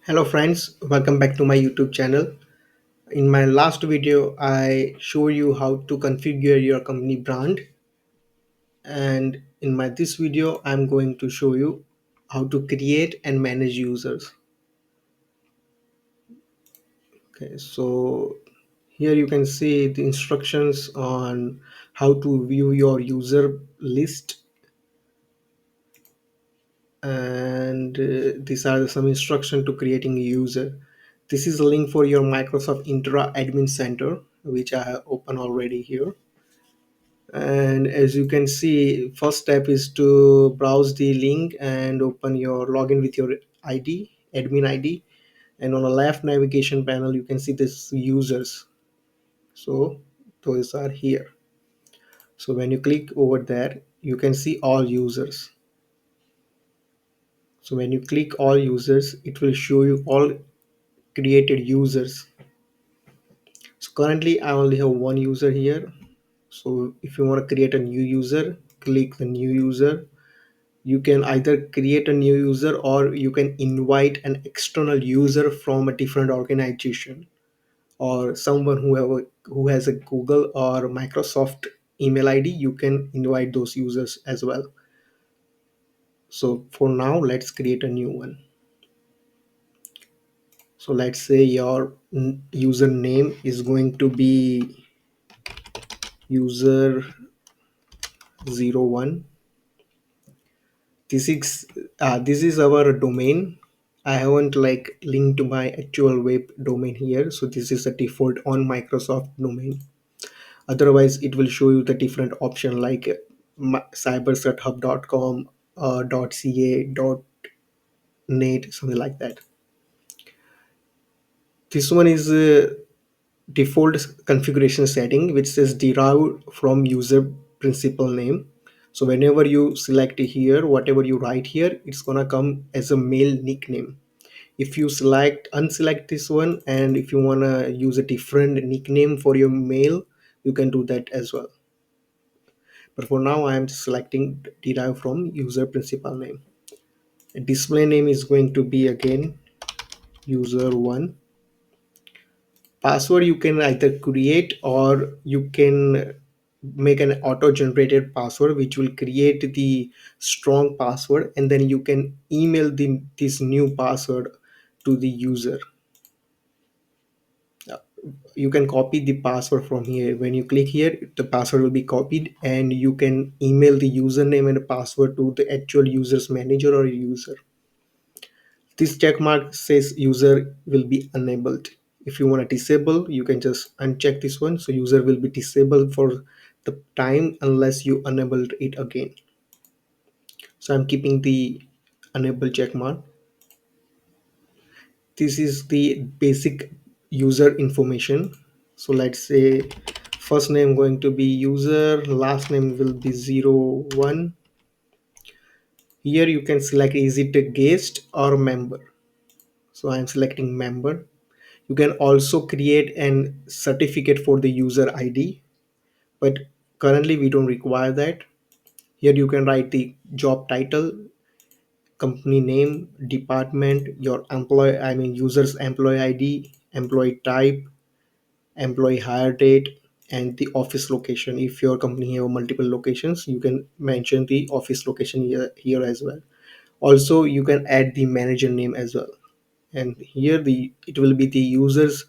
Hello friends, welcome back to my YouTube channel. In my last video, I showed you how to configure your company brand, and in my this video, I'm going to show you how to create and manage users. Okay, so here you can see the instructions on how to view your user list, and these are some instruction to creating a user. This is a link for your Microsoft Intra admin center, which I have open already here. And as you can see, first step is to browse the link and open your login with your ID, admin ID. And on the left navigation panel, you can see this users. So those are here. So when you click over there, you can see all users. So when you click all users, it will show you all created users. So currently I only have one user here. So if you want to create a new user, click the new user. You can either create a new user or you can invite an external user from a different organization or someone who has a Google or Microsoft email ID. You can invite those users as well. So for now, let's create a new one. So let's say your username is going to be user01. This is our domain. I haven't like linked to my actual web domain here, so this is the default on Microsoft domain. Otherwise it will show you the different option like cyberthreathub.com, .ca, .net, something like that. This one is default configuration setting which says derived from user principal name. So whenever you select here, whatever you write here, it's gonna come as a mail nickname. If you unselect this one, and if you want to use a different nickname for your mail, you can do that as well. But for now I am selecting derived from user principal name. A display name is going to be again user1. Password you can either create or you can make an auto generated password which will create the strong password, and then you can email this new password to the user. You can copy the password from here. When you click here, the password will be copied and you can email the username and the password to the actual user's manager or user. This check mark says user will be enabled. If you want to disable, you can just uncheck this one, so user will be disabled for the time unless you enable it again. So I'm keeping the enable check mark. This is the basic user information. So let's say first name going to be user, last name will be 01. Here you can select is it a guest or member. So I'm selecting member. You can also create an certificate for the user ID, but currently we don't require that. Here you can write the job title, company name, department, your employee, I mean user's employee ID, employee type, employee hire date, and the office location. If your company have multiple locations, you can mention the office location here as well. Also you can add the manager name as well, and here it will be the user's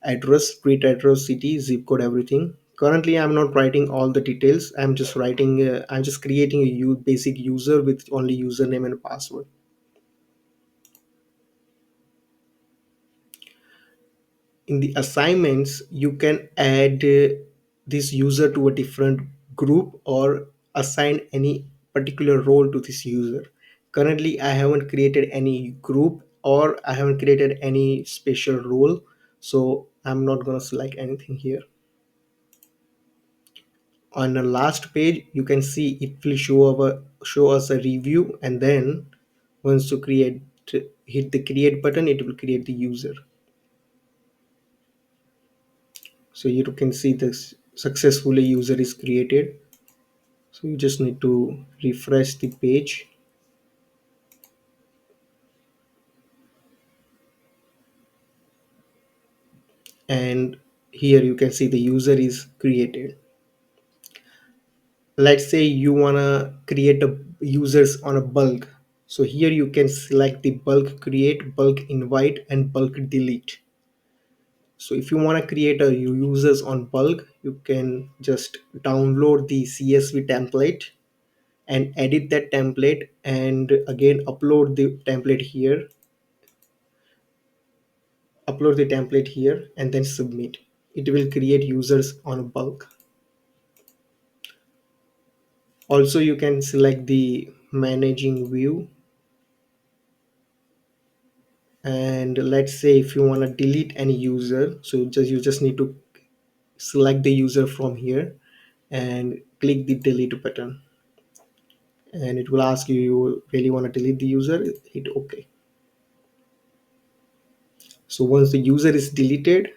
address, street address, city, zip code, everything. Currently I'm not writing all the details. I'm just creating a basic user with only username and password. In the assignments you can add this user to a different group or assign any particular role to this user. Currently I haven't created any group or I haven't created any special role, so I'm not going to select anything here. On the last page you can see it will show us a review, and then once you hit the create button, it will create the user. So you can see this successfully user is created. So you just need to refresh the page. and here you can see the user is created. Let's say you want to create a users on a bulk, so here you can select the bulk create, bulk invite, and bulk delete. So if you want to create a users on bulk, you can just download the CSV template and edit that template, and again upload the template here and then submit. It will create users on bulk. Also you can select the managing view, and let's say if you want to delete any user, so you just need to select the user from here and click the delete button, and it will ask you really want to delete the user, hit OK. So once the user is deleted,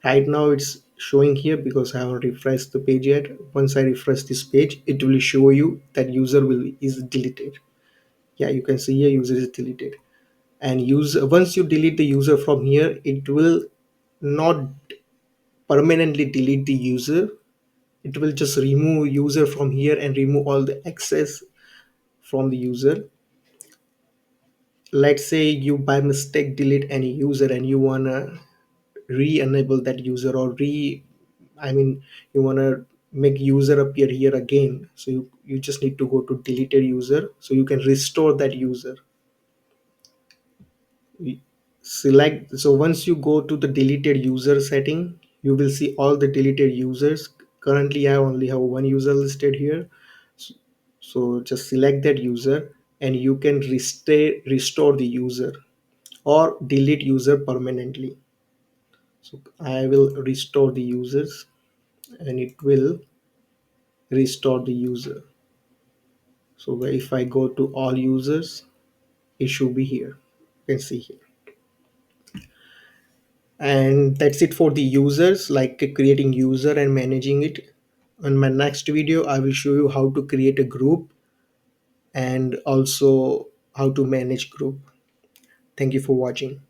right now it's showing here because I haven't refreshed the page yet. Once I refresh this page, it will show you that user will is deleted. Yeah, you can see here user is deleted. And once you delete the user from here, it will not permanently delete the user. It will just remove user from here and remove all the access from the user. Let's say you by mistake delete any user and you wanna re-enable that user, or I mean you wanna make user appear here again, so you just need to go to deleted user so you can restore that user. Select, so once you go to the deleted user setting, you will see all the deleted users. Currently I only have one user listed here. So just select that user and you can restore the user or delete user permanently. So I will restore the users and it will restore the user. So if I go to all users, it should be here. You can see here. And that's it for the users, like creating user and managing it. On my next video I will show you how to create a group and also how to manage group. Thank you for watching.